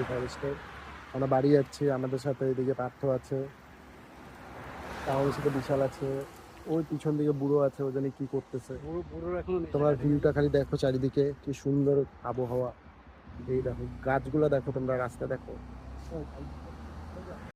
ফরেস্টের। আমরা বাড়ি যাচ্ছি, আমাদের সাথে এদিকে পার্থ আছে, আমাদের সাথে বিশাল আছে, ওই পিছন দিকে বুড়ো আছে, ও জানি কি করতেছে। বুড়োর এখনো নেশা তোমরা কাটেনি। ভিউটা খালি দেখো চারিদিকে, কি সুন্দর আবহাওয়া। এই দেখো গাছগুলো, দেখো তোমরা, রাস্তা দেখো।